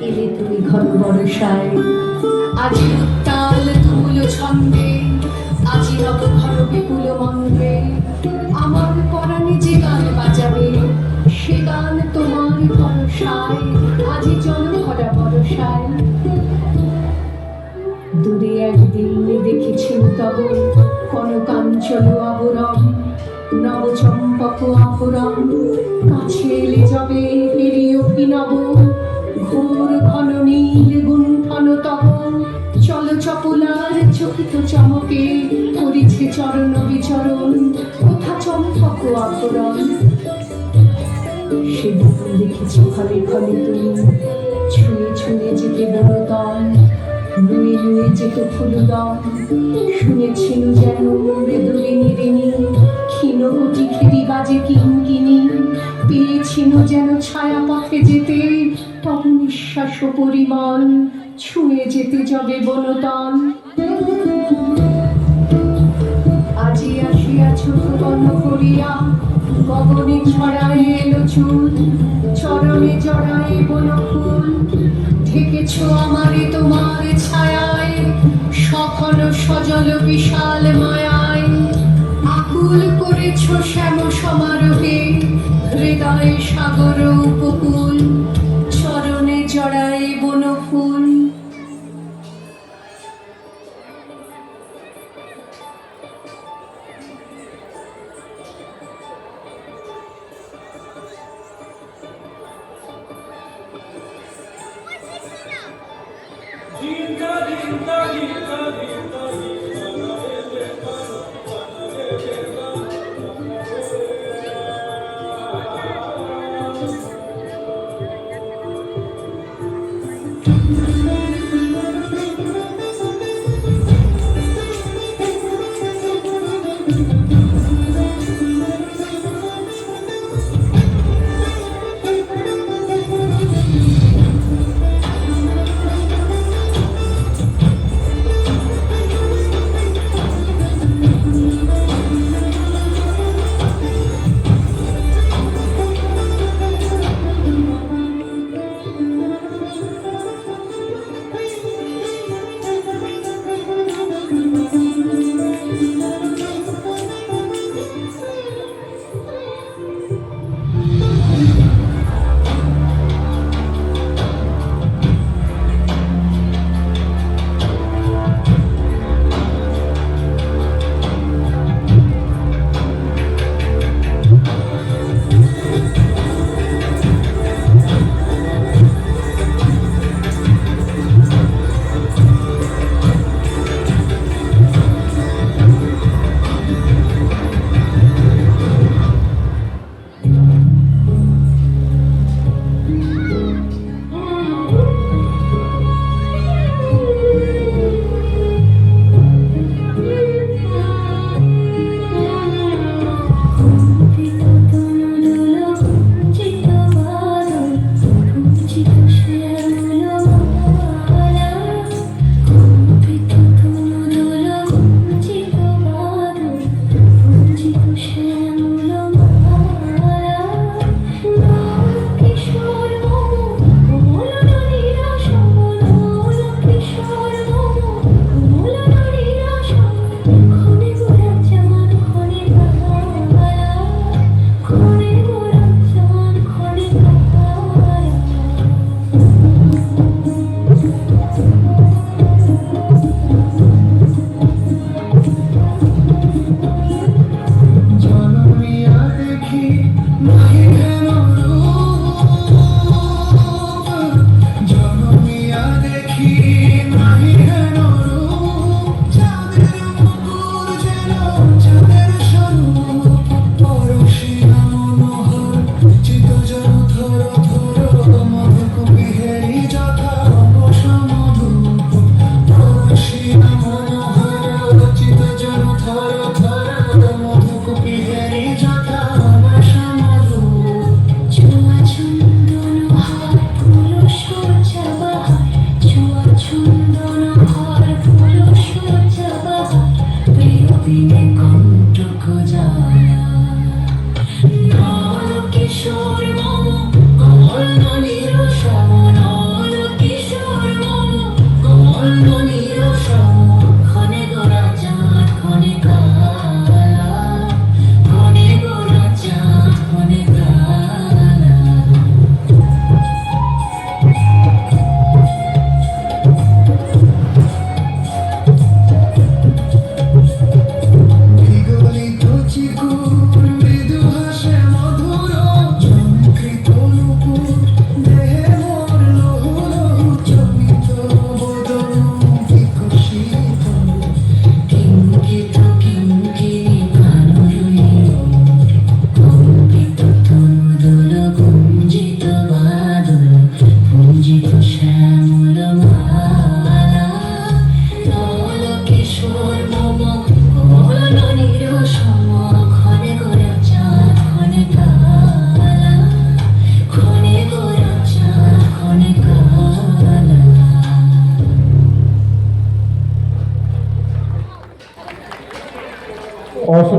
এলে তুমি ঘন বরসায়, আজি উত্তাল তুমুল ছন্দে, আজি নব ঘর বিপুল মন্দ্রে, আমার পরাণে যে গান বাজাবে, সে গান তোমার ভরসায়, আজি জল ভরা বরসায়। দূরে একদিন দেখেছি তব কনকাঞ্চল আবরণ, নব চম্পক আবরণ, কাছে এলে যাবে পেরি অভিনব, ঘোর ঘন নীল গুণ্ঠন তব, চল চপলার চকিত চমকে, করিছে চরণ বিচরণ, কোথা চম্পক আবরণ। সেদিন দেখেছি ঘরে ঘরে তুমি, ছুঁয়ে ছুঁয়ে যেতে বনতল, নুয়ে নুয়ে যেত ফুলদল, শুনেছিল যেন মৃদুলিনী ঋণী, ক্ষীণগতি খেদি বাজে কিঙ্কিণী, পেয়েছিল যেন ছায়া পথে যেতে, তব নিঃশ্বাস পরিমল, ছুঁয়ে যেতে যাবে বনতল। আজি আসিয়াছ বন করিয়া, গগনে ছড়ায় এলো চুল, চরণে জড়ায় বনফুল, ঢেকেছ আমারে তোমার ছায়ায়, সঘন সজল বিশাল মায়ায়, আকুল করেছ শ্যাম সমারোহে, হৃদয়ে সাগর উপকূল, চরণে জড়ায় বনফুল। রঞ্জিত শ্যামল মালা নল কিশোর মম কলনির সম ক্ষণে গোরা চাঁদ ক্ষণে কালা ক্ষণে গোরা চাঁদ ক্ষণে কালা।